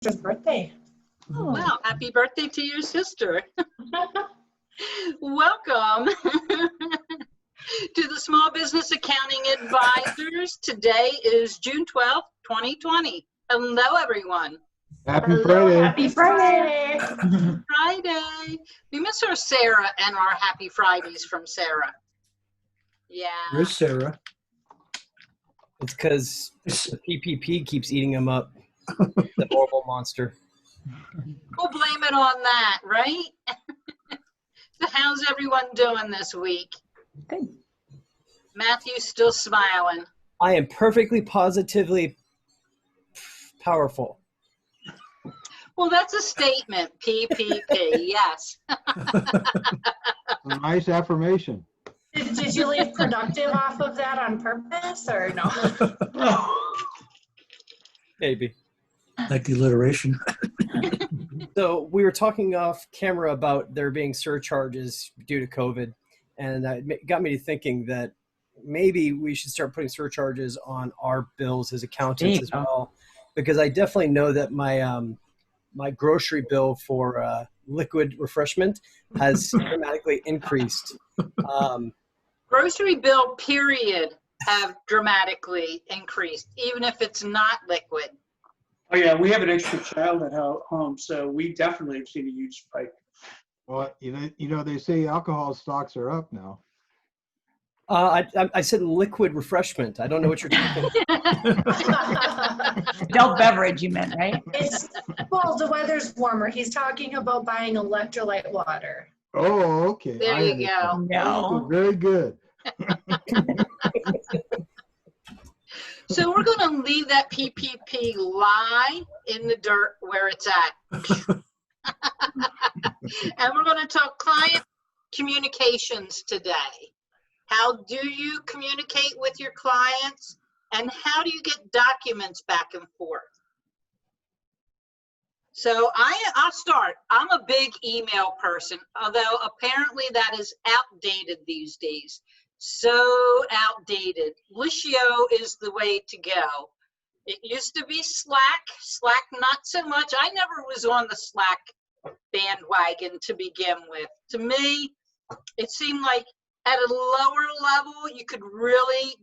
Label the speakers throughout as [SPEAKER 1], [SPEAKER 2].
[SPEAKER 1] sister's birthday.
[SPEAKER 2] Oh, wow, happy birthday to your sister. Welcome to the Small Business Accounting Advisors. Today is June 12th, 2020. Hello, everyone.
[SPEAKER 3] Happy Friday.
[SPEAKER 1] Happy Friday.
[SPEAKER 2] Friday. We miss our Sarah and our Happy Fridays from Sarah. Yeah.
[SPEAKER 3] Where's Sarah?
[SPEAKER 4] It's because the PPP keeps eating them up. The horrible monster.
[SPEAKER 2] We'll blame it on that, right? So how's everyone doing this week?
[SPEAKER 1] Good.
[SPEAKER 2] Matthew's still smiling.
[SPEAKER 4] I am perfectly positively powerful.
[SPEAKER 2] Well, that's a statement, PPP, yes.
[SPEAKER 3] A nice affirmation.
[SPEAKER 1] Did you leave productive off of that on purpose or no?
[SPEAKER 4] Maybe.
[SPEAKER 5] Like the alliteration.
[SPEAKER 4] So we were talking off camera about there being surcharges due to COVID, and it got me to thinking that maybe we should start putting surcharges on our bills as accountants as well, because I definitely know that my my grocery bill for liquid refreshment has dramatically increased.
[SPEAKER 2] Grocery bill, period, have dramatically increased, even if it's not liquid.
[SPEAKER 6] Oh yeah, we have an extra child at home, so we definitely have seen a huge spike.
[SPEAKER 3] Well, you know, they say alcohol stocks are up now.
[SPEAKER 4] I said liquid refreshment. I don't know what you're talking about.
[SPEAKER 7] Adult beverage, you meant, right?
[SPEAKER 1] Well, the weather's warmer. He's talking about buying electrolyte water.
[SPEAKER 3] Oh, okay.
[SPEAKER 2] There you go.
[SPEAKER 7] No.
[SPEAKER 3] Very good.
[SPEAKER 2] So we're going to leave that PPP lie in the dirt where it's at. And we're going to talk client communications today. How do you communicate with your clients, and how do you get documents back and forth? So I'll start. I'm a big email person, although apparently that is outdated these days. So outdated. Licio is the way to go. It used to be Slack, not so much. I never was on the Slack bandwagon to begin with. To me, it seemed like at a lower level, you could really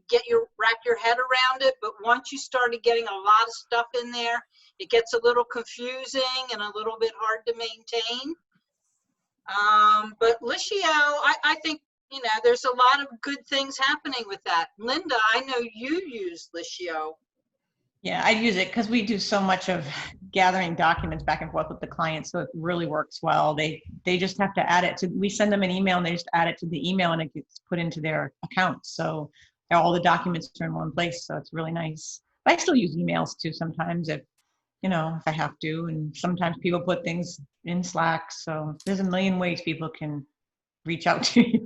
[SPEAKER 2] wrap your head around it. But once you started getting a lot of stuff in there, it gets a little confusing and a little bit hard to maintain. But Licio, I think, you know, there's a lot of good things happening with that. Linda, I know you use Licio.
[SPEAKER 7] Yeah, I use it because we do so much of gathering documents back and forth with the clients, so it really works well. They just have to add it to, we send them an email and they just add it to the email and it gets put into their account. So all the documents are in one place, so it's really nice. But I still use emails too sometimes if I have to, and sometimes people put things in Slack, so there's a million ways people can reach out to you.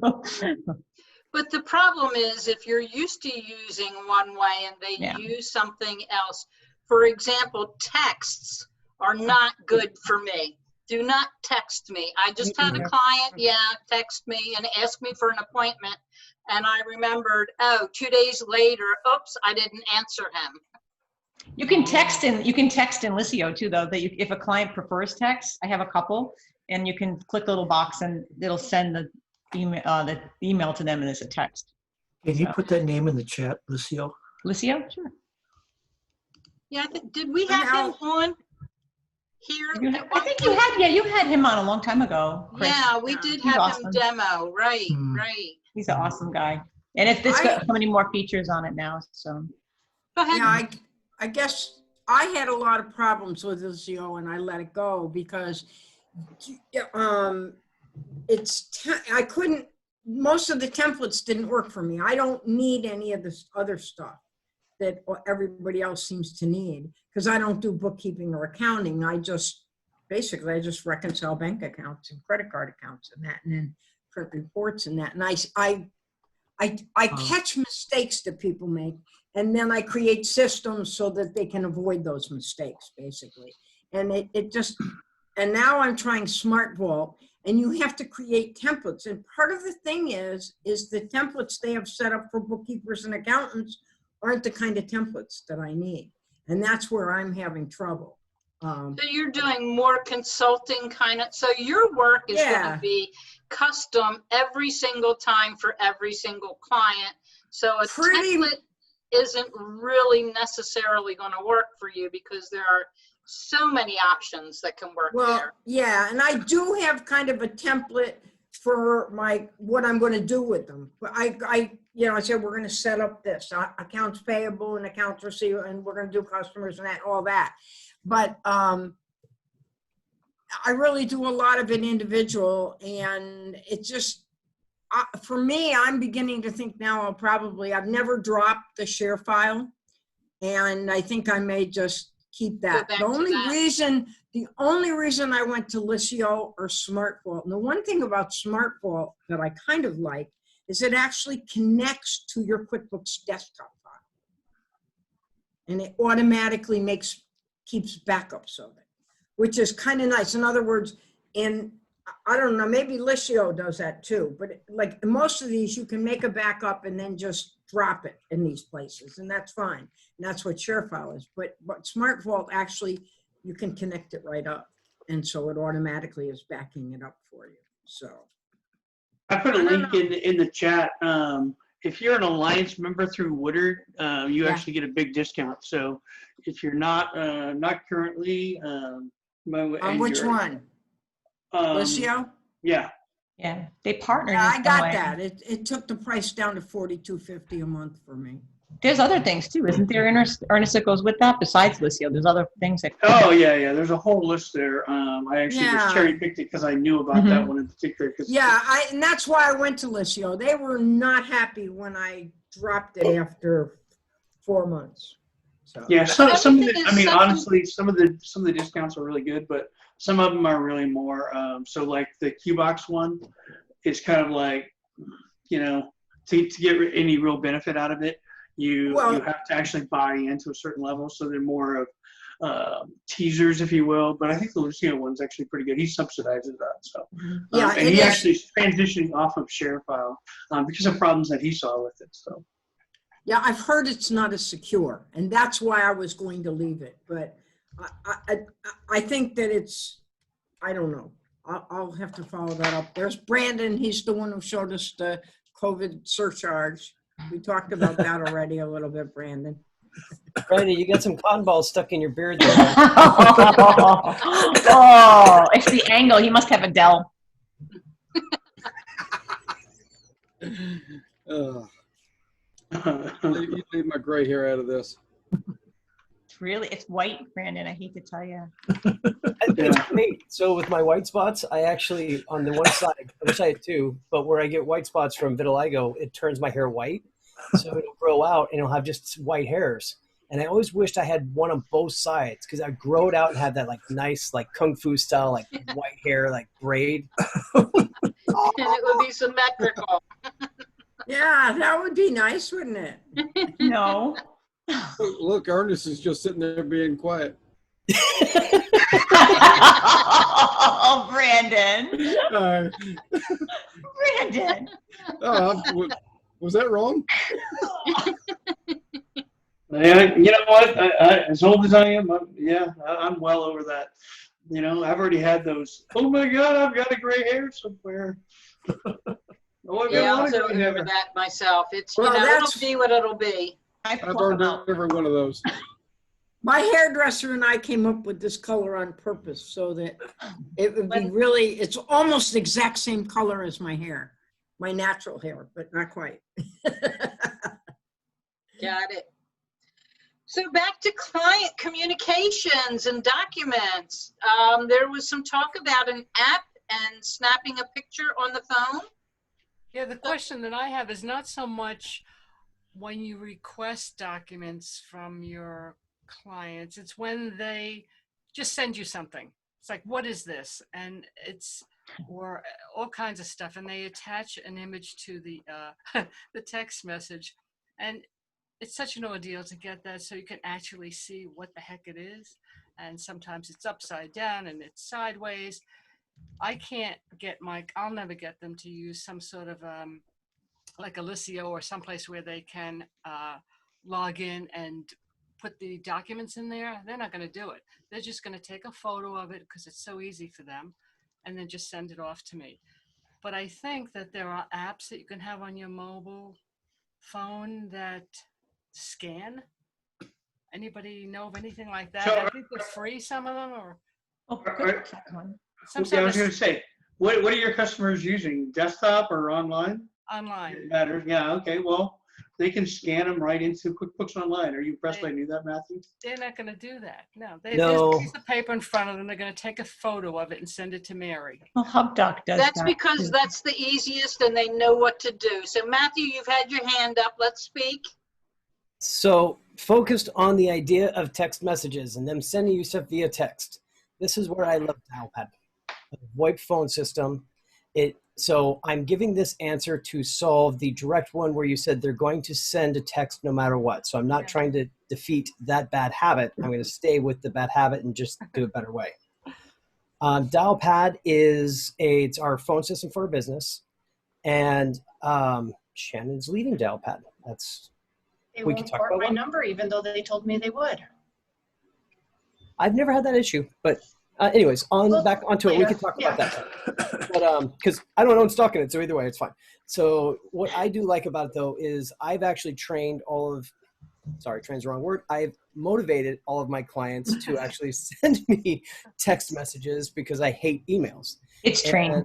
[SPEAKER 2] But the problem is if you're used to using one way and they use something else, for example, texts are not good for me. Do not text me. I just had a client, text me and ask me for an appointment. And I remembered, 2 days later, oops, I didn't answer him.
[SPEAKER 7] You can text in Licio too, though, that if a client prefers text, I have a couple, and you can click the little box and it'll send the email to them and it's a text.
[SPEAKER 5] Can you put that name in the chat, Lucio?
[SPEAKER 7] Licio? Sure.
[SPEAKER 2] Yeah, did we have him on here?
[SPEAKER 7] I think you had him on a long time ago, Chris.
[SPEAKER 2] Yeah, we did have him demo, right.
[SPEAKER 7] He's an awesome guy. And it's got so many more features on it now, so.
[SPEAKER 2] Go ahead.
[SPEAKER 8] Yeah, I guess I had a lot of problems with Licio and I let it go because I couldn't, most of the templates didn't work for me. I don't need any of this other stuff that everybody else seems to need because I don't do bookkeeping or accounting. I just reconcile bank accounts and credit card accounts and that, and then print reports and that. And I catch mistakes that people make, and then I create systems so that they can avoid those mistakes, basically. And and now I'm trying Smart Vault, and you have to create templates. And part of the thing is the templates they have set up for bookkeepers and accountants aren't the kind of templates that I need. And that's where I'm having trouble.
[SPEAKER 2] So you're doing more consulting kind of, so your work is going
[SPEAKER 8] Yeah.
[SPEAKER 2] to be custom every single time for every single client. So a
[SPEAKER 8] Pretty-
[SPEAKER 2] template isn't really necessarily going to work for you because there are so many options that can work
[SPEAKER 8] Well,
[SPEAKER 2] there.
[SPEAKER 8] yeah, and I do have kind of a template for what I'm going to do with them. But I said, we're going to set up this accounts payable and accounts receivable, and we're going to do customers and all that. But I really do a lot of it individual, and it just, for me, I'm beginning to think now I've never dropped the share file, and I think I may just keep that.
[SPEAKER 2] back
[SPEAKER 8] The
[SPEAKER 2] to
[SPEAKER 8] only
[SPEAKER 2] that.
[SPEAKER 8] reason I went to Liscio or SmartVault, and the one thing about SmartVault that I kind of like is it actually connects to your QuickBooks desktop file. And it automatically keeps backups of it, which is kind of nice. In other words, I don't know, maybe Liscio does that too, but like most of these, you can make a backup and then just drop it in these places, and that's fine. And that's what ShareFile is. But SmartVault, actually, you can connect it right up. And so it automatically is backing it up for you. So
[SPEAKER 6] I put a
[SPEAKER 8] I don't
[SPEAKER 6] link in the chat. If you're an Alliance member through Woodard, you
[SPEAKER 8] Yeah.
[SPEAKER 6] actually get a big discount. So if you're not currently,
[SPEAKER 8] on which one? Liscio?
[SPEAKER 6] Yeah.
[SPEAKER 7] Yeah, they partnered.
[SPEAKER 8] Yeah,
[SPEAKER 7] in
[SPEAKER 8] I
[SPEAKER 7] some
[SPEAKER 8] got
[SPEAKER 7] way.
[SPEAKER 8] that. It took the price down to $42.50 a month for me.
[SPEAKER 7] There's other things too, isn't there, Ernest, that goes with that besides Liscio? There's other things that.
[SPEAKER 6] Oh yeah. There's a whole list there. I actually
[SPEAKER 8] Yeah.
[SPEAKER 6] just cherry picked it because I knew about that one in particular.
[SPEAKER 8] Yeah, and that's why I went to Liscio. They were not happy when I dropped it after 4 months. So
[SPEAKER 6] Yeah, some of
[SPEAKER 2] Everything
[SPEAKER 6] the,
[SPEAKER 2] is
[SPEAKER 6] I mean,
[SPEAKER 2] such a-
[SPEAKER 6] honestly, some of the discounts are really good, but some of them are really more. So like the Qbox one is kind of like, to get any real benefit out of it, you have to actually buy into a certain level. So they're more of teasers, if you will. But I think the Lucio one's actually pretty good. He subsidizes that. So
[SPEAKER 8] Yeah,
[SPEAKER 6] and
[SPEAKER 8] it
[SPEAKER 6] he
[SPEAKER 8] is.
[SPEAKER 6] actually is transitioning off of ShareFile because of problems that he saw with it. So.
[SPEAKER 8] Yeah, I've heard it's not as secure, and that's why I was going to leave it. But I think that it's, I don't know. I'll have to follow that up. There's Brandon. He's the one who showed us the COVID surcharge. We talked about that already a little bit, Brandon.
[SPEAKER 4] Brandon, you got some cotton balls stuck in your beard there.
[SPEAKER 7] Oh, it's the angle. He must have a Dell.
[SPEAKER 9] You leave my gray hair out of this.
[SPEAKER 7] It's white, Brandon. I hate to tell you.
[SPEAKER 4] It's great. So with my white spots, I actually, on the one side, I wish I had two, but where I get white spots from vitiligo, it turns my hair white. So it'll grow out and it'll have just white hairs. And I always wished I had one on both sides because I'd grow it out and have that like nice, like Kung Fu style, like white hair, like braid.
[SPEAKER 2] And it would be symmetrical.
[SPEAKER 8] Yeah, that would be nice, wouldn't it?
[SPEAKER 7] No.
[SPEAKER 9] Look, Ernest is just sitting there being quiet.
[SPEAKER 7] Oh, Brandon. Brandon.
[SPEAKER 9] Was that wrong?
[SPEAKER 6] Yeah, you know what? I, as old as I am, I'm well over that. I've already had those. Oh my God, I've got a gray hair somewhere.
[SPEAKER 2] Yeah, I'm so over that myself. It's,
[SPEAKER 8] Well,
[SPEAKER 2] it'll be what it'll be.
[SPEAKER 9] I've earned every one of those.
[SPEAKER 8] My hairdresser and I came up with this color on purpose so that it would be really, it's almost the exact same color as my hair, my natural hair, but not quite.
[SPEAKER 2] Got it. So back to client communications and documents. There was some talk about an app and snapping a picture on the phone.
[SPEAKER 10] Yeah, the question that I have is not so much when you request documents from your clients, it's when they just send you something. It's like, what is this? And or all kinds of stuff. And they attach an image to the the text message. And it's such an ordeal to get that so you can actually see what the heck it is. And sometimes it's upside down and it's sideways. I'll never get them to use some sort of like a Liscio or someplace where they can log in and put the documents in there, they're not going to do it. They're just going to take a photo of it because it's so easy for them and then just send it off to me. But I think that there are apps that you can have on your mobile phone that scan. Anybody know of anything like that?
[SPEAKER 6] So-
[SPEAKER 10] I think they're free, some of them, or
[SPEAKER 7] Oh,
[SPEAKER 6] Are-
[SPEAKER 7] good.
[SPEAKER 6] are-
[SPEAKER 10] some
[SPEAKER 6] Yeah, I
[SPEAKER 10] sort
[SPEAKER 6] was
[SPEAKER 10] of
[SPEAKER 6] gonna say, what are your customers using? Desktop or online?
[SPEAKER 10] online.
[SPEAKER 6] It matters. Yeah, okay, well, they can scan them right into QuickBooks Online. Are you impressed I knew that, Matthew?
[SPEAKER 10] They're not going to do that. No,
[SPEAKER 4] No.
[SPEAKER 10] there's a piece of paper in front of them. They're going to take a photo of it and send it to Mary.
[SPEAKER 7] Well, HubDoc does
[SPEAKER 2] That's
[SPEAKER 7] that,
[SPEAKER 2] because
[SPEAKER 7] too.
[SPEAKER 2] that's the easiest and they know what to do. So Matthew, you've had your hand up. Let's speak.
[SPEAKER 4] So focused on the idea of text messages and them sending you stuff via text. This is where I love Dialpad, the VoIP phone system. So I'm giving this answer to solve the direct one where you said they're going to send a text no matter what. So I'm not trying to defeat that bad habit. I'm going to stay with the bad habit and just do a better way. Dialpad it's our phone system for our business. And Shannon's leading Dialpad.
[SPEAKER 1] They
[SPEAKER 4] We can
[SPEAKER 1] won't
[SPEAKER 4] talk
[SPEAKER 1] port
[SPEAKER 4] about
[SPEAKER 1] my
[SPEAKER 4] one.
[SPEAKER 1] number even though they told me they would.
[SPEAKER 4] I've never had that issue, but anyways, back onto it. We can talk about that. But because I don't own stock in it, so either way, it's fine. So what I do like about it though is I've actually trained train's the wrong word. I've motivated all of my clients to actually send me text messages because I hate emails.
[SPEAKER 7] It's training.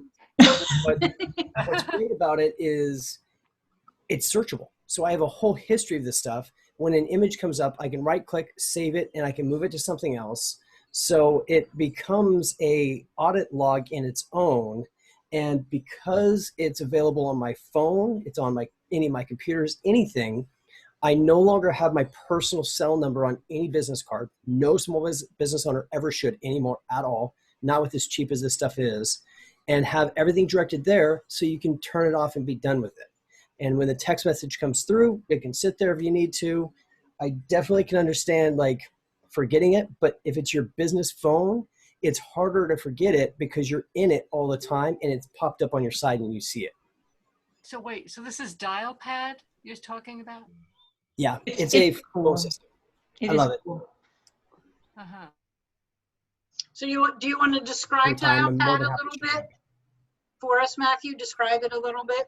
[SPEAKER 4] What's great about it is it's searchable. So I have a whole history of this stuff. When an image comes up, I can right click, save it, and I can move it to something else. So it becomes a audit log in its own. And because it's available on my phone, it's on any of my computers, anything, I no longer have my personal cell number on any business card. No small business owner ever should anymore at all, not with as cheap as this stuff is, and have everything directed there so you can turn it off and be done with it. And when the text message comes through, it can sit there if you need to. I definitely can understand forgetting it, but if it's your business phone, it's harder to forget it because you're in it all the time and it's popped up on your side and you see it.
[SPEAKER 10] So wait, so this is Dialpad you're talking about?
[SPEAKER 4] Yeah, it's
[SPEAKER 7] It's
[SPEAKER 4] a
[SPEAKER 7] cool.
[SPEAKER 4] phone system.
[SPEAKER 7] It
[SPEAKER 4] I
[SPEAKER 7] is
[SPEAKER 4] love it.
[SPEAKER 7] cool.
[SPEAKER 10] Uh-huh.
[SPEAKER 2] So do you want to describe
[SPEAKER 4] Anytime, I'm more
[SPEAKER 2] Dialpad
[SPEAKER 4] than
[SPEAKER 2] a
[SPEAKER 4] happy
[SPEAKER 2] little
[SPEAKER 4] to share.
[SPEAKER 2] bit for us, Matthew? Describe it a little bit.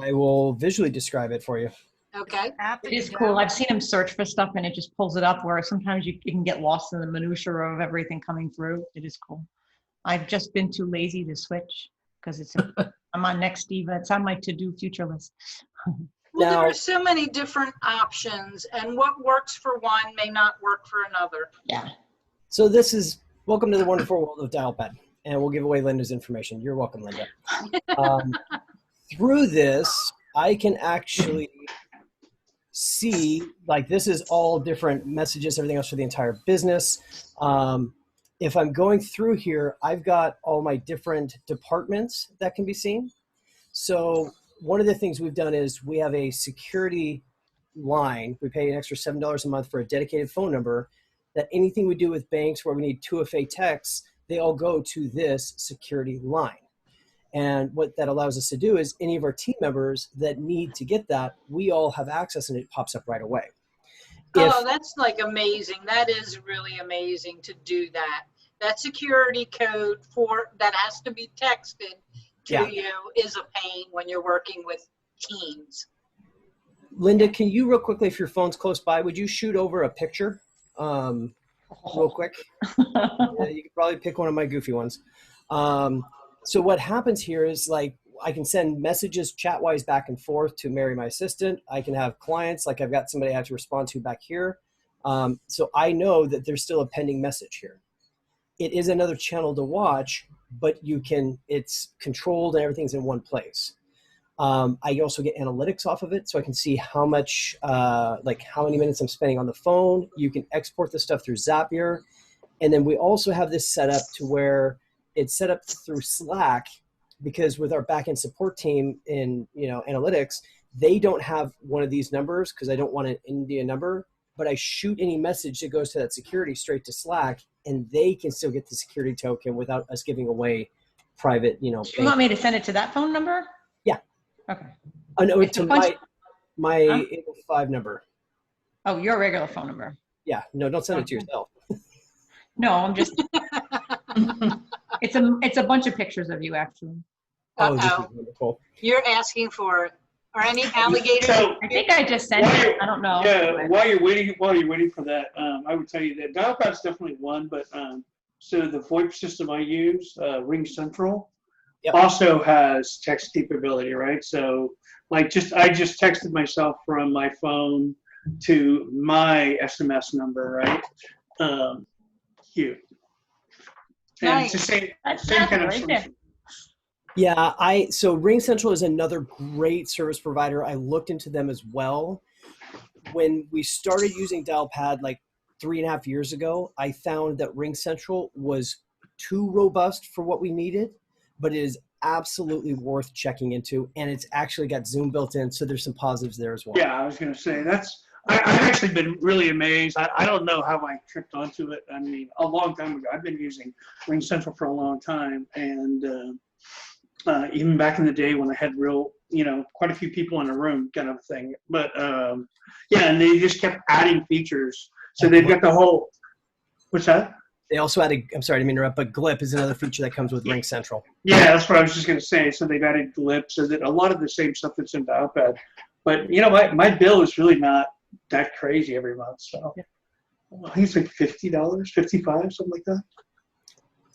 [SPEAKER 4] I will visually describe it for you.
[SPEAKER 2] Okay.
[SPEAKER 10] App that
[SPEAKER 7] It
[SPEAKER 10] you
[SPEAKER 7] is cool.
[SPEAKER 10] download.
[SPEAKER 7] I've seen them search for stuff and it just pulls it up where sometimes you can get lost in the minutia of everything coming through. It is cool. I've just been too lazy to switch because I'm on Next Diva. It's on my to-do future list.
[SPEAKER 2] Well, there
[SPEAKER 4] Now-
[SPEAKER 2] are so many different options, and what works for one may not work for another.
[SPEAKER 7] Yeah.
[SPEAKER 4] So welcome to the wonderful world of Dialpad. And we'll give away Linda's information. You're welcome, Linda. Through this, I can actually see, this is all different messages, everything else for the entire business. If I'm going through here, I've got all my different departments that can be seen. So one of the things we've done is we have a security line. We pay an extra $7 a month for a dedicated phone number that anything we do with banks where we need 2FA texts, they all go to this security line. And what that allows us to do is any of our team members that need to get that, we all have access and it pops up right away.
[SPEAKER 2] Oh, that's amazing. That is really amazing to do that. That security code that has to be texted to you is a pain when you're working with teams.
[SPEAKER 4] Linda, can you real quickly, if your phone's close by, would you shoot over a picture real quick? You could probably pick one of my goofy ones. So what happens here is I can send messages chat-wise back and forth to Mary, my assistant. I can have clients, I've got somebody I have to respond to back here. So I know that there's still a pending message here. It is another channel to watch, but it's controlled and everything's in one place. I also get analytics off of it, so I can see how much, how many minutes I'm spending on the phone. You can export this stuff through Zapier. And then we also have this set up to where it's set up through Slack, because with our backend support team in analytics, they don't have one of these numbers because I don't want an India number, but I shoot any message that goes to that security straight to Slack, and they can still get the security token without us giving away private,
[SPEAKER 7] You want me to send it to that phone number?
[SPEAKER 4] Yeah.
[SPEAKER 7] Okay.
[SPEAKER 4] Oh, no,
[SPEAKER 7] It's
[SPEAKER 4] to
[SPEAKER 7] a bunch-
[SPEAKER 4] my 805 number.
[SPEAKER 7] Oh, your regular phone number.
[SPEAKER 4] Yeah, no, don't send it to yourself.
[SPEAKER 7] No, I'm just, it's a bunch of pictures of you, actually.
[SPEAKER 4] Oh, this is
[SPEAKER 2] Uh-oh.
[SPEAKER 4] wonderful.
[SPEAKER 2] You're asking for, are any alligators?
[SPEAKER 6] So,
[SPEAKER 7] I think I just sent it. I don't know.
[SPEAKER 6] yeah, while you're waiting for that, I would tell you that dial-pad's definitely one, but so the VoIP system I use, Ring Central,
[SPEAKER 4] Yep.
[SPEAKER 6] also has text capability, right? So like I just texted myself from my phone to my SMS number, right? Here. And it's the same
[SPEAKER 7] That's
[SPEAKER 6] kind of
[SPEAKER 7] right there.
[SPEAKER 6] solution.
[SPEAKER 4] Yeah, so Ring Central is another great service provider. I looked into them as well. When we started using Dialpad like 3.5 years ago, I found that Ring Central was too robust for what we needed, but it is absolutely worth checking into, and it's actually got Zoom built in, so there's some positives there as well.
[SPEAKER 6] Yeah, I was going to say I've actually been really amazed. I don't know how I tripped onto it. I mean, a long time ago. I've been using Ring Central for a long time, and even back in the day when I had quite a few people in a room kind of thing. But yeah, and they just kept adding features. So they've got the whole, what's that?
[SPEAKER 4] They also added, I'm sorry to interrupt, but Glip is another feature that comes with Ring Central.
[SPEAKER 6] Yeah, that's what I was just going to say. So they've added Glip, so that a lot of the same stuff that's in Dialpad. But you know what? My bill is really not that crazy every month. So I think it's like $50, $55, something like that.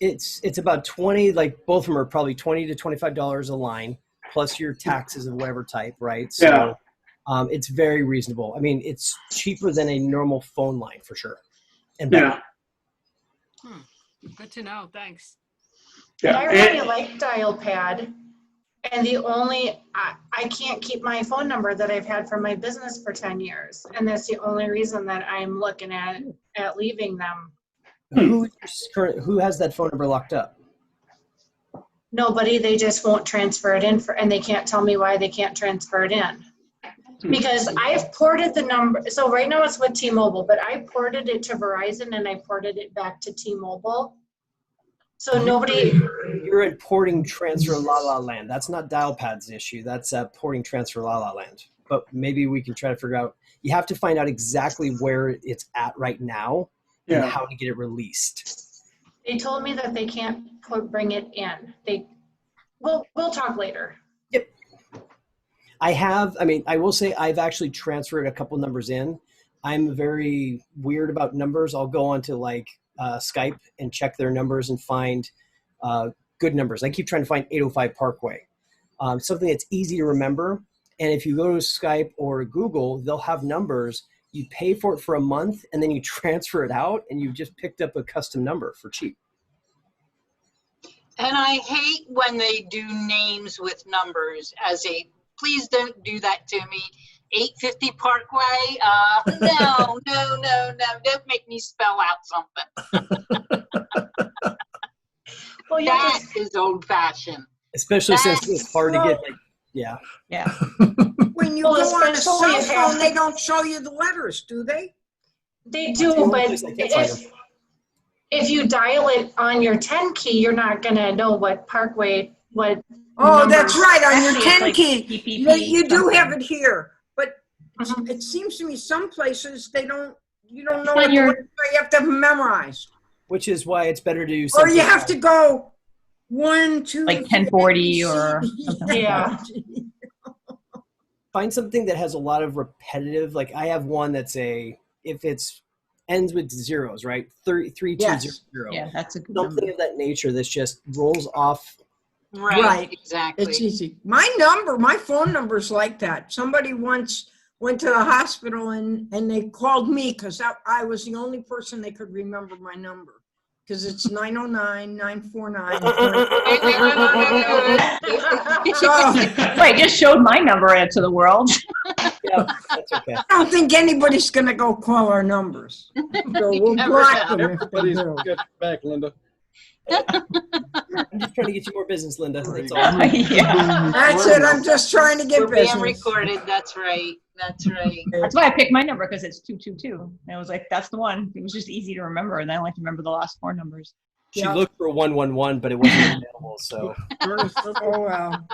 [SPEAKER 4] It's about 20, like both of them are probably $20 to $25 a line, plus your taxes of whatever type, right? So
[SPEAKER 6] Yeah.
[SPEAKER 4] it's very reasonable. I mean, it's cheaper than a normal phone line for sure. And better.
[SPEAKER 6] Yeah.
[SPEAKER 10] Good to know. Thanks.
[SPEAKER 6] Yeah.
[SPEAKER 1] I really like Dialpad, and I can't keep my phone number that I've had for my business for 10 years, and that's the only reason that I'm looking at leaving them.
[SPEAKER 4] Who has that phone number locked up?
[SPEAKER 1] Nobody, they just won't transfer it in and they can't tell me why they can't transfer it in. Because I've ported the number, so right now it's with T-Mobile, but I ported it to Verizon and I ported it back to T-Mobile. So nobody.
[SPEAKER 4] You're at porting transfer la la land. That's not Dialpad's issue. That's porting transfer la la land. But maybe we can try to figure out. You have to find out exactly where it's at right now and how to get it released.
[SPEAKER 1] They told me that they can't bring it in. We'll talk later.
[SPEAKER 4] Yep. I will say I've actually transferred a couple numbers in. I'm very weird about numbers. I'll go onto like Skype and check their numbers and find good numbers. I keep trying to find 805 Parkway, something that's easy to remember. And if you go to Skype or Google, they'll have numbers. You pay for it for a month and then you transfer it out and you've just picked up a custom number for cheap.
[SPEAKER 2] And I hate when they do names with numbers please don't do that to me. 850 Parkway. No. Don't make me spell out something.
[SPEAKER 1] Well, yeah,
[SPEAKER 2] That is old fashioned.
[SPEAKER 4] Especially since it's hard to get,
[SPEAKER 7] Yeah.
[SPEAKER 8] When you
[SPEAKER 1] Well,
[SPEAKER 8] go on a cell
[SPEAKER 1] especially if you have
[SPEAKER 8] phone, they don't show you the letters, do they?
[SPEAKER 1] they do, but if you dial it on your 10 key, you're not gonna know what Parkway, what.
[SPEAKER 8] Oh, that's right, on your
[SPEAKER 7] Actually, it's
[SPEAKER 8] 10
[SPEAKER 7] like
[SPEAKER 8] key.
[SPEAKER 7] PPP
[SPEAKER 8] You do
[SPEAKER 7] something.
[SPEAKER 8] have it here, but
[SPEAKER 1] Mhm.
[SPEAKER 8] it seems to me some places you don't know
[SPEAKER 7] On
[SPEAKER 8] what the
[SPEAKER 7] your-
[SPEAKER 8] words are, you have to have them memorized.
[SPEAKER 4] which is why it's better to do
[SPEAKER 8] Or
[SPEAKER 4] something.
[SPEAKER 8] you have to go 1, 2,
[SPEAKER 7] Like
[SPEAKER 8] 3,
[SPEAKER 7] 1040
[SPEAKER 8] ABC.
[SPEAKER 7] or something like
[SPEAKER 1] Yeah.
[SPEAKER 4] Find something that has a lot of repetitive, like I have one that's if it's ends with zeros, right? 3200.
[SPEAKER 7] Yeah, that's a good
[SPEAKER 4] Something
[SPEAKER 7] number.
[SPEAKER 4] of that nature that's just rolls off.
[SPEAKER 2] Right. Exactly.
[SPEAKER 8] It's easy. My phone number's like that. Somebody once went to the hospital and they called me because I was the only person they could remember my number. Because it's 909-949. So
[SPEAKER 7] Right, just showed my number out to the world.
[SPEAKER 4] Yeah, that's okay.
[SPEAKER 8] I don't think anybody's going to go call our numbers. So we'll
[SPEAKER 2] never
[SPEAKER 8] block
[SPEAKER 2] know.
[SPEAKER 8] them if they
[SPEAKER 9] Everybody's
[SPEAKER 8] do.
[SPEAKER 9] get back, Linda.
[SPEAKER 4] I'm just trying to get you more business, Linda. That's all.
[SPEAKER 7] Yeah.
[SPEAKER 8] That's it. I'm just trying to get
[SPEAKER 2] We're being
[SPEAKER 8] business.
[SPEAKER 2] recorded. That's right. That's right.
[SPEAKER 7] That's why I picked my number, because it's 222. And I was like, that's the one. It was just easy to remember, and I only have to remember the last 4 numbers.
[SPEAKER 4] She
[SPEAKER 8] Yeah.
[SPEAKER 4] looked for 111, but it wasn't available. So
[SPEAKER 8] Oh, well.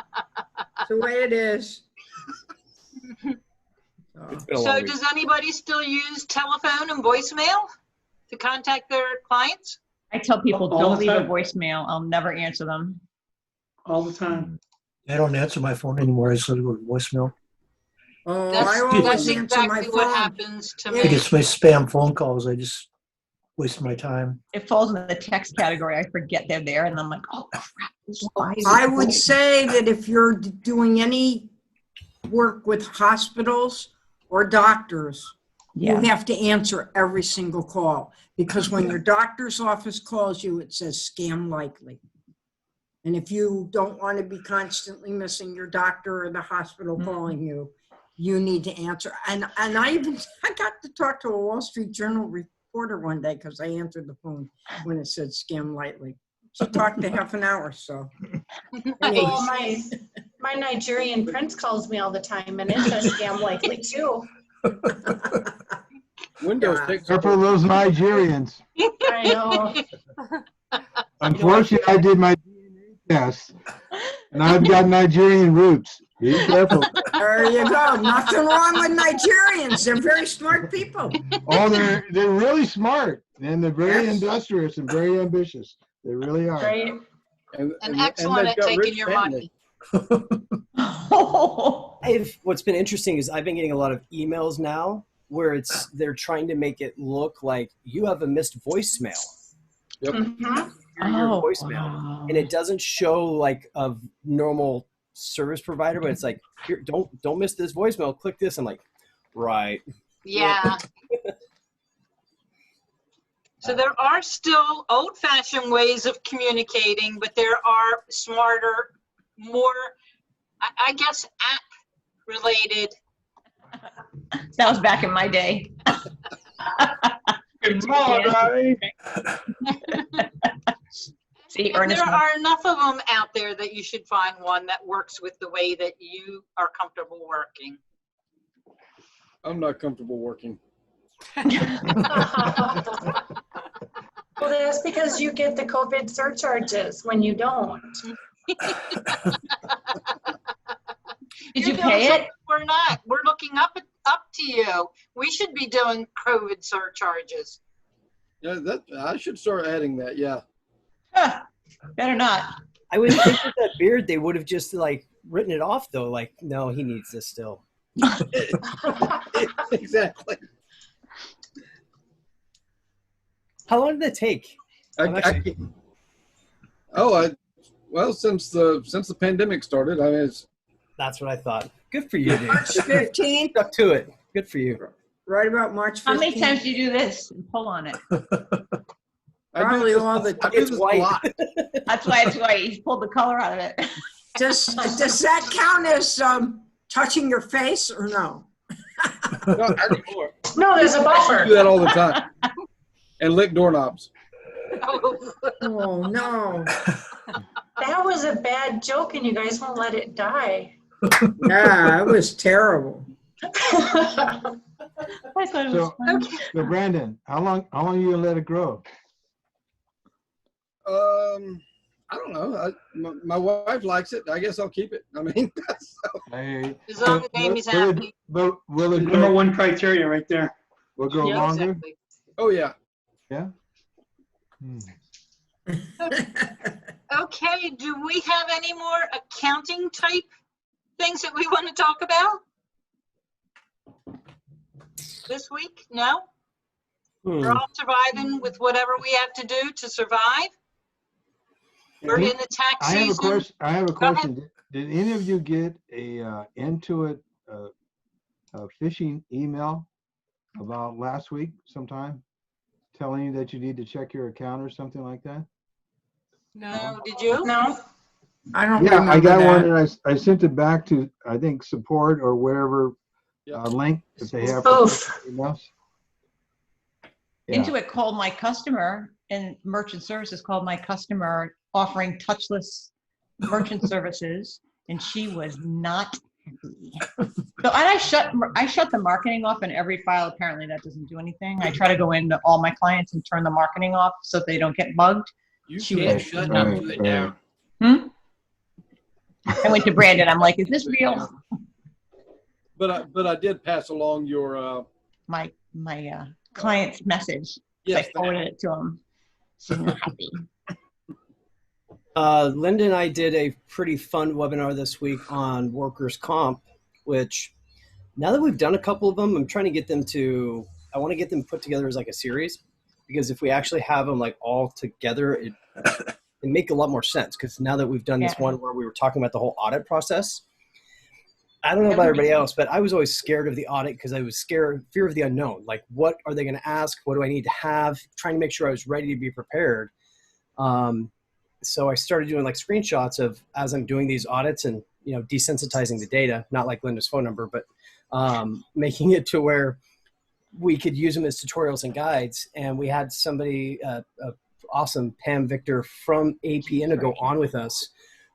[SPEAKER 8] It's the way it is.
[SPEAKER 4] It's been a
[SPEAKER 2] So
[SPEAKER 4] long week.
[SPEAKER 2] does anybody still use telephone and voicemail to contact their clients?
[SPEAKER 7] I tell people,
[SPEAKER 6] All
[SPEAKER 7] don't
[SPEAKER 6] the
[SPEAKER 7] leave a
[SPEAKER 6] time.
[SPEAKER 7] voicemail. I'll never answer them.
[SPEAKER 6] All the time.
[SPEAKER 5] I don't answer my phone anymore. I just let it go to voicemail.
[SPEAKER 8] Oh,
[SPEAKER 2] That's,
[SPEAKER 8] I always
[SPEAKER 2] that's
[SPEAKER 8] answer my
[SPEAKER 2] exactly what
[SPEAKER 8] phone.
[SPEAKER 2] happens to
[SPEAKER 5] I
[SPEAKER 2] me.
[SPEAKER 5] get my spam phone calls. I just waste my time.
[SPEAKER 7] It falls into the text category. I forget they're there, and I'm like, oh crap. Why is
[SPEAKER 8] I
[SPEAKER 7] it
[SPEAKER 8] would
[SPEAKER 7] going?
[SPEAKER 8] say that if you're doing any work with hospitals or doctors, you
[SPEAKER 7] Yeah.
[SPEAKER 8] have to answer every single call, because when your doctor's office calls you, it says scam likely. And if you don't want to be constantly missing your doctor or the hospital calling you, you need to answer. And I got to talk to a Wall Street Journal reporter one day because I answered the phone when it said scam lightly. She talked to half an hour, so.
[SPEAKER 1] Well, my Nigerian prince calls me all the time, and it says scam likely too.
[SPEAKER 9] Windows
[SPEAKER 8] Yeah.
[SPEAKER 9] takes
[SPEAKER 3] Careful of those Nigerians.
[SPEAKER 1] I know.
[SPEAKER 3] Unfortunately, I did my DNA test, and I've got Nigerian roots. Be careful.
[SPEAKER 8] There you go. Nothing wrong with Nigerians. They're very smart people.
[SPEAKER 3] Oh, they're really smart, and they're very
[SPEAKER 8] Yes.
[SPEAKER 3] industrious and very ambitious. They really are.
[SPEAKER 1] Right.
[SPEAKER 9] and
[SPEAKER 2] excellent
[SPEAKER 9] they've
[SPEAKER 2] at
[SPEAKER 9] got
[SPEAKER 2] taking
[SPEAKER 9] rich
[SPEAKER 2] your
[SPEAKER 9] family.
[SPEAKER 2] money.
[SPEAKER 4] What's been interesting is I've been getting a lot of emails now where they're trying to make it look like you have a missed voicemail.
[SPEAKER 1] Mhm.
[SPEAKER 4] Your voicemail, and it doesn't show like a normal service provider, but it's like, here, don't miss this voicemail. Click this. I'm like, right.
[SPEAKER 2] Yeah. So there are still old-fashioned ways of communicating, but there are smarter, more, I guess, app-related.
[SPEAKER 7] That was back in my day.
[SPEAKER 3] Good morning.
[SPEAKER 7] See,
[SPEAKER 2] But
[SPEAKER 7] Ernest.
[SPEAKER 2] there are enough of them out there that you should find one that works with the way that you are comfortable working.
[SPEAKER 9] I'm not comfortable working.
[SPEAKER 1] Well, that's because you get the COVID surcharges when you don't.
[SPEAKER 7] Did
[SPEAKER 2] Your
[SPEAKER 7] you pay
[SPEAKER 2] bills
[SPEAKER 7] it?
[SPEAKER 2] We're not. We're looking up to you. We should be doing COVID surcharges.
[SPEAKER 9] Yeah, that I should start adding that. Yeah.
[SPEAKER 7] Huh, better not.
[SPEAKER 4] I would think with that beard, they would have just like written it off though. Like, no, he needs this still.
[SPEAKER 9] Exactly.
[SPEAKER 4] How long did it take?
[SPEAKER 9] Well, since the pandemic started, I mean,
[SPEAKER 4] That's what I thought. Good for you, dude.
[SPEAKER 8] March 15th,
[SPEAKER 4] Stuck to it. Good for you.
[SPEAKER 8] right about March 15th.
[SPEAKER 7] How many times do you do this and pull on it?
[SPEAKER 8] Probably all the
[SPEAKER 9] I do
[SPEAKER 4] It's
[SPEAKER 9] this a
[SPEAKER 4] white.
[SPEAKER 9] lot.
[SPEAKER 7] That's why it's white. He's pulled the color out of it.
[SPEAKER 8] Does that count as touching your face or no?
[SPEAKER 9] No,
[SPEAKER 1] No, there's a
[SPEAKER 9] I
[SPEAKER 1] buffer.
[SPEAKER 9] do that all the time. And lick doorknobs.
[SPEAKER 8] Oh, no.
[SPEAKER 1] That was a bad joke, and you guys won't let it die.
[SPEAKER 8] Yeah, it was terrible.
[SPEAKER 7] I thought it was
[SPEAKER 3] So,
[SPEAKER 7] fun.
[SPEAKER 3] so Brandon, how long you gonna let it grow?
[SPEAKER 9] I don't know. My wife likes it. I guess I'll keep it. I mean,
[SPEAKER 3] Hey,
[SPEAKER 2] As long as Amy's happy.
[SPEAKER 3] But will it
[SPEAKER 6] Number
[SPEAKER 3] grow?
[SPEAKER 6] one criteria right there.
[SPEAKER 3] Will it grow
[SPEAKER 2] Yeah,
[SPEAKER 3] longer?
[SPEAKER 2] exactly.
[SPEAKER 9] oh yeah.
[SPEAKER 3] Yeah. Hmm.
[SPEAKER 2] Okay, do we have any more accounting type things that we want to talk about this week? No? We're all surviving with whatever we have to do to survive. We're in the tax
[SPEAKER 3] I have a
[SPEAKER 2] season.
[SPEAKER 3] question. I have a
[SPEAKER 2] Go ahead.
[SPEAKER 3] question. Did any of you get a Intuit phishing email about last week sometime, telling you that you need to check your account or something like that?
[SPEAKER 10] No.
[SPEAKER 2] No, did you?
[SPEAKER 1] No?
[SPEAKER 8] I don't
[SPEAKER 3] Yeah,
[SPEAKER 8] remember
[SPEAKER 3] I got
[SPEAKER 8] that.
[SPEAKER 3] one, and I sent it back to, I think, support or wherever
[SPEAKER 9] Yeah.
[SPEAKER 3] link that they have.
[SPEAKER 1] Oof.
[SPEAKER 3] For emails. Yeah.
[SPEAKER 7] Intuit called my customer, and merchant services called my customer offering touchless merchant services, and she was not happy. So I shut the marketing off in every file. Apparently that doesn't do anything. I try to go into all my clients and turn the marketing off so they don't get bugged.
[SPEAKER 9] You
[SPEAKER 7] She
[SPEAKER 9] can't
[SPEAKER 7] was
[SPEAKER 9] shut
[SPEAKER 3] not-
[SPEAKER 9] Intuit down.
[SPEAKER 7] I went to Brandon. I'm like, is this real?
[SPEAKER 9] But I did pass along your,
[SPEAKER 7] My client's message.
[SPEAKER 9] yes,
[SPEAKER 7] I forwarded it to him. She's not happy.
[SPEAKER 4] Linda and I did a pretty fun webinar this week on workers' comp, which now that we've done a couple of them, I'm trying to get them to, I want to get them put together as like a series, because if we actually have them like all together, it make a lot more sense. Because now that we've done this one where we were talking about the whole audit process, I don't know about everybody else, but I was always scared of the audit because I was fear of the unknown. Like, what are they going to ask? What do I need to have? Trying to make sure I was ready to be prepared. So I started doing like screenshots of as I'm doing these audits and, you know, desensitizing the data, not like Linda's phone number, but making it to where we could use them as tutorials and guides. And we had somebody, awesome Pam Victor from AP Indigo on with us,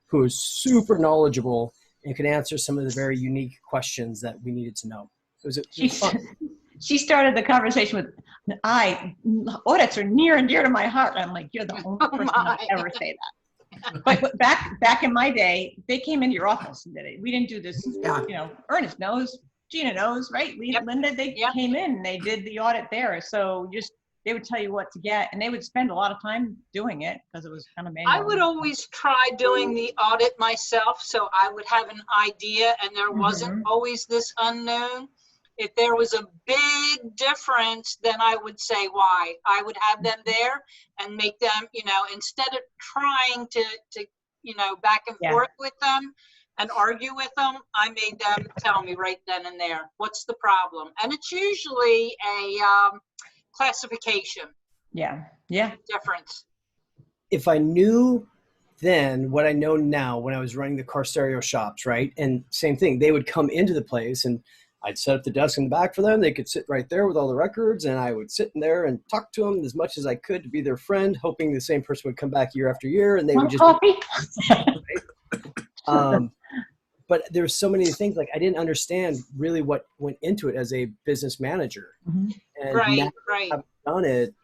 [SPEAKER 4] who is super knowledgeable and could answer some of the very unique questions that we needed to know. It was fun.
[SPEAKER 7] She started the conversation with, audits are near and dear to my heart. I'm like, you're the only person that would ever say that. But back in my day, they came into your office and did it. We didn't do this, you know, Ernest knows, Gina knows, right? Linda, they came in and they did the audit there. So they would tell you what to get, and they would spend a lot of time doing it because it was kind of manual.
[SPEAKER 2] I would always try doing the audit myself, so I would have an idea, and there wasn't always this unknown. If there was a big difference, then I would say why. I would have them there and make them, you know, instead of trying to you know, back and forth with them and argue with them, I made them tell me right then and there, what's the problem? And it's usually a classification difference.
[SPEAKER 4] If I knew then what I know now when I was running the car stereo shops, right? And same thing, they would come into the place and I'd set up the desk in the back for them. They could sit right there with all the records, and I would sit in there and talk to them as much as I could to be their friend, hoping the same person would come back year after year, and they would just but there's so many things, like I didn't understand really what went into it as a business manager. And now that I've done it,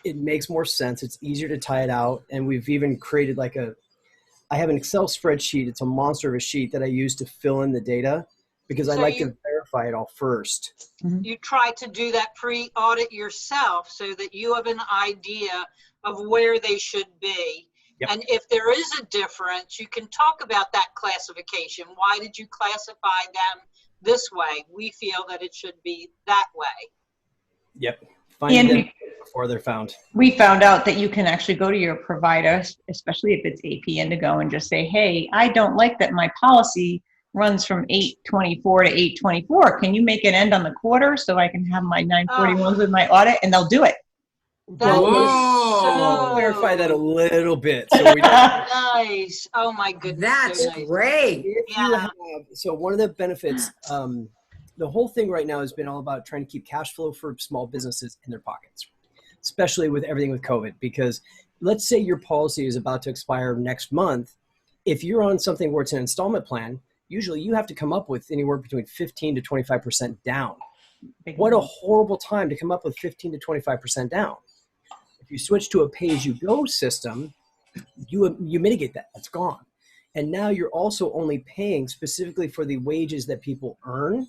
[SPEAKER 4] it makes more sense. It's easier to tie it out. And we've even created I have an Excel spreadsheet. It's a monster of a sheet that I use to fill in the data because I like to verify it all first.
[SPEAKER 2] You try to do that pre-audit yourself so that you have an idea of where they should be. And if there is a difference, you can talk about that classification. Why did you classify them this way? We feel that it should be that way.
[SPEAKER 4] Find them before they're found.
[SPEAKER 7] We found out that you can actually go to your provider, especially if it's AP Indigo, and just say, hey, I don't like that my policy runs from 8/24 to 8/24. Can you make it end on the quarter so I can have my 9/41s with my audit? And they'll do it.
[SPEAKER 4] We'll clarify that a little bit. So we
[SPEAKER 2] nice. Oh my goodness.
[SPEAKER 8] That's
[SPEAKER 2] so nice.
[SPEAKER 8] great.
[SPEAKER 4] So one of the benefits, the whole thing right now has been all about trying to keep cash flow for small businesses in their pockets, especially with everything with COVID. Because let's say your policy is about to expire next month. If you're on something where it's an installment plan, usually you have to come up with anywhere between 15 to 25% down. What a horrible time to come up with 15 to 25% down. If you switch to a pay-as-you-go system, you mitigate that. That's gone. And now you're also only paying specifically for the wages that people earn.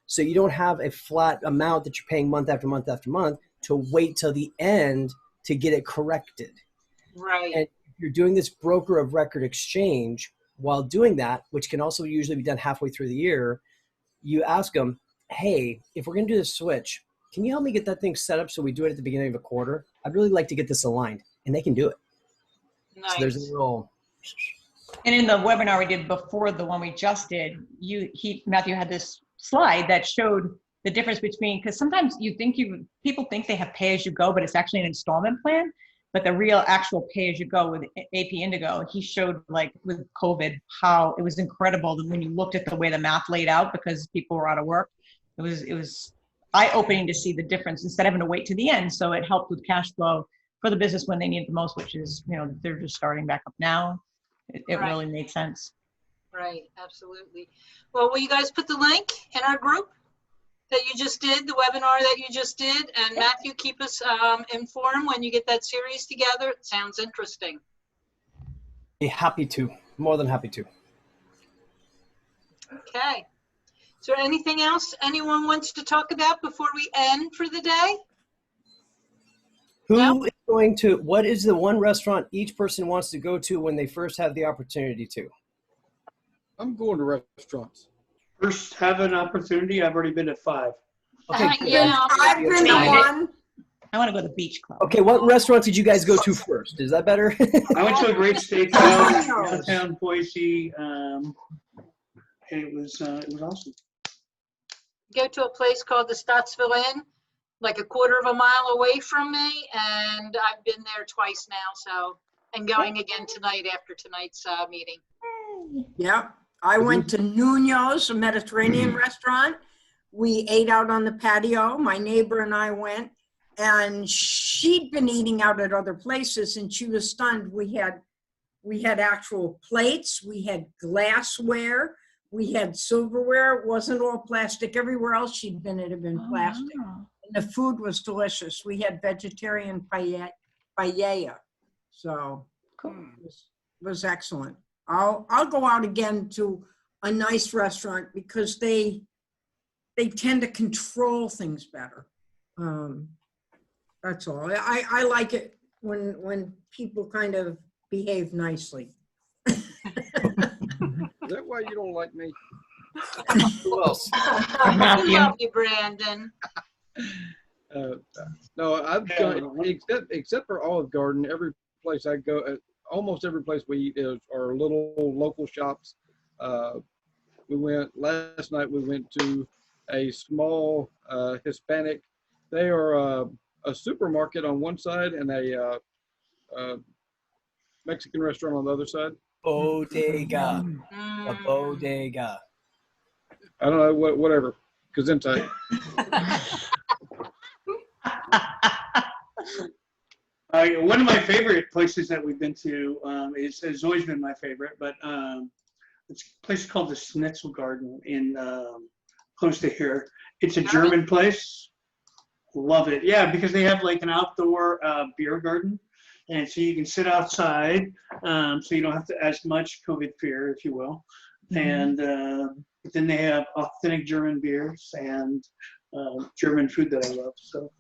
[SPEAKER 4] So you don't have a flat amount that you're paying month after month after month to wait till the end to get it corrected.
[SPEAKER 2] Right.
[SPEAKER 4] And if you're doing this broker of record exchange, while doing that, which can also usually be done halfway through the year, you ask them, hey, if we're going to do this switch, can you help me get that thing set up so we do it at the beginning of a quarter? I'd really like to get this aligned. And they can do it.
[SPEAKER 2] Nice.
[SPEAKER 4] So there's a little...
[SPEAKER 7] And in the webinar we did before the one we just did, Matthew had this slide that showed the difference between, because sometimes people think they have pay as you go, but it's actually an installment plan. But the real actual pay as you go with AP Indigo, he showed like with COVID how it was incredible that when you looked at the way the math laid out because people were out of work, it was eye-opening to see the difference instead of having to wait to the end. So it helped with cash flow for the business when they need it the most, which is, they're just starting back up now. It really made sense.
[SPEAKER 2] Right, absolutely. Well, will you guys put the link in our group that you just did, the webinar that you just did? And Matthew, keep us informed when you get that series together. It sounds interesting.
[SPEAKER 4] Be happy to, more than happy to.
[SPEAKER 2] Okay. Is there anything else anyone wants to talk about before we end for the day?
[SPEAKER 4] Who is going to, what is the one restaurant each person wants to go to when they first have the opportunity to?
[SPEAKER 9] I'm going to restaurants.
[SPEAKER 6] First have an opportunity. I've already been to 5.
[SPEAKER 4] Okay,
[SPEAKER 2] Yeah.
[SPEAKER 8] I've been to one.
[SPEAKER 7] I want to go to the beach club.
[SPEAKER 4] okay, what restaurant did you guys go to first? Is that better?
[SPEAKER 6] I went to a great steakhouse downtown Boise. And it was awesome.
[SPEAKER 2] Go to a place called the Stottsville Inn, like a quarter of a mile away from me, and I've been there twice now, so, and going again tonight after tonight's meeting.
[SPEAKER 8] Yeah, I went to Nuno's, a Mediterranean restaurant. We ate out on the patio. My neighbor and I went, and she'd been eating out at other places, and she was stunned. We had actual plates, we had glassware, we had silverware. It wasn't all plastic. Everywhere else she'd been, it had been plastic.
[SPEAKER 7] wow.
[SPEAKER 8] And the food was delicious. We had vegetarian paella, so
[SPEAKER 7] Cool.
[SPEAKER 8] it was excellent. I'll go out again to a nice restaurant because they tend to control things better. That's all. I like it when people kind of behave nicely.
[SPEAKER 9] Is that why you don't like me?
[SPEAKER 4] Who else?
[SPEAKER 2] We love you, Brandon.
[SPEAKER 9] No, I've gone, except for Olive Garden, every place I go, almost every place we eat are little local shops. Last night we went to a small Hispanic. They are a supermarket on one side and a Mexican restaurant on the other side.
[SPEAKER 4] Bodega. A
[SPEAKER 2] Mm.
[SPEAKER 4] bodega.
[SPEAKER 9] I don't know, whatever. Gesundheit.
[SPEAKER 6] One of my favorite places that we've been to has always been my favorite, but it's a place called the Schnitzel Garden in close to here. It's a German place. Love it. Yeah, because they have like an outdoor beer garden. And so you can sit outside, so you don't have to as much COVID fear, if you will. And but then they have authentic German beers and German food that I love. So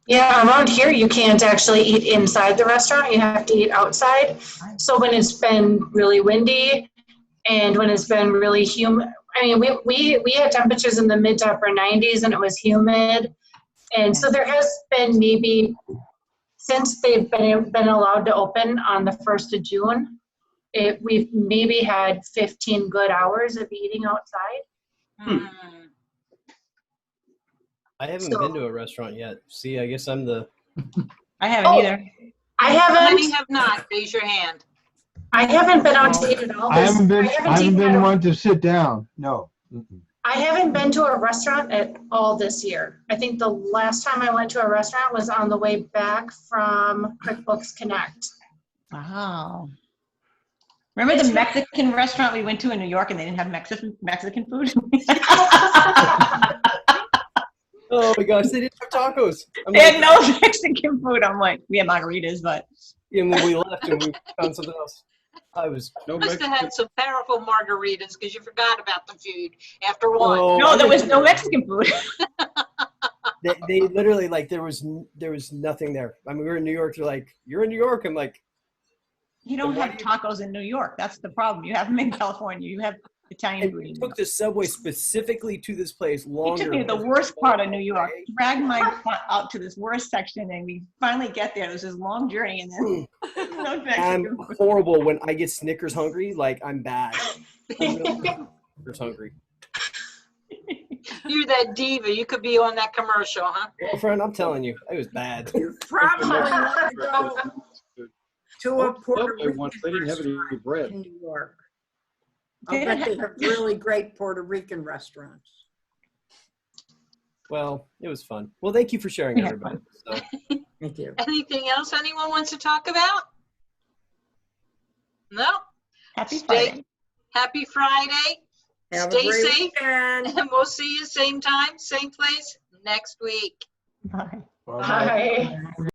[SPEAKER 1] Yeah, around here, you can't actually eat inside the restaurant. You have to eat outside. So when it's been really windy and when it's been really humid, I mean, we had temperatures in the mid to upper 90s and it was humid. And so there has been maybe, since they've been allowed to open on the 1st of June, we've maybe had 15 good hours of eating outside.
[SPEAKER 2] Mm.
[SPEAKER 4] I haven't been to a restaurant yet. See, I guess I'm the.
[SPEAKER 7] I haven't either.
[SPEAKER 1] I
[SPEAKER 2] How many
[SPEAKER 1] haven't.
[SPEAKER 2] have not? Raise your hand.
[SPEAKER 1] I haven't been out to eat at all.
[SPEAKER 3] I haven't been
[SPEAKER 1] eaten at a-
[SPEAKER 3] one to sit down. No. Mm-mm.
[SPEAKER 1] I haven't been to a restaurant at all this year. I think the last time I went to a restaurant was on the way back from QuickBooks Connect.
[SPEAKER 7] Wow. Remember the Mexican restaurant we went to in New York and they didn't have Mexican food?
[SPEAKER 4] Oh my gosh, they didn't have tacos.
[SPEAKER 7] They had no Mexican food. I'm like, we had margaritas, but.
[SPEAKER 4] And when we left and we found something else. I was.
[SPEAKER 9] No
[SPEAKER 2] Must have
[SPEAKER 9] Mexican.
[SPEAKER 2] had some powerful margaritas because you forgot about the food after one.
[SPEAKER 4] Oh,
[SPEAKER 7] No, there was no Mexican food.
[SPEAKER 4] They literally, like, there was nothing there. I mean, we were in New York. They're like, you're in New York. I'm like,
[SPEAKER 7] You don't
[SPEAKER 4] Then
[SPEAKER 7] have
[SPEAKER 4] why
[SPEAKER 7] tacos in New York. That's the problem. You have them in California. You have Italian food.
[SPEAKER 4] I took the subway specifically to this place
[SPEAKER 7] He
[SPEAKER 4] longer.
[SPEAKER 7] took me to the worst part of New York, dragged my butt out to this worst section, and we finally get there. It was this long journey, and then no
[SPEAKER 4] I'm
[SPEAKER 7] Mexican food.
[SPEAKER 4] horrible when I get Snickers hungry. Like, I'm bad. I'm really Snickers hungry.
[SPEAKER 2] You're that diva. You could be on that commercial, huh?
[SPEAKER 4] Girlfriend, I'm telling you, it was bad.
[SPEAKER 8] You probably want to go to a Puerto
[SPEAKER 9] Subway once, they
[SPEAKER 8] Rican
[SPEAKER 9] didn't have any
[SPEAKER 8] restaurant
[SPEAKER 9] bread.
[SPEAKER 8] in New York. I bet they have really great Puerto Rican restaurants.
[SPEAKER 4] Well, it was fun. Well, thank you for sharing,
[SPEAKER 7] Yeah.
[SPEAKER 4] everybody. So,
[SPEAKER 8] Thank you.
[SPEAKER 2] Anything else anyone wants to talk about? No?
[SPEAKER 7] Happy
[SPEAKER 2] Stay-
[SPEAKER 7] Friday.
[SPEAKER 2] Happy Friday.
[SPEAKER 8] Have
[SPEAKER 2] Stay
[SPEAKER 8] a great
[SPEAKER 2] safe.
[SPEAKER 8] weekend.
[SPEAKER 2] And we'll see you same time, same place next week.
[SPEAKER 7] Bye.
[SPEAKER 3] Bye-bye.
[SPEAKER 1] Bye.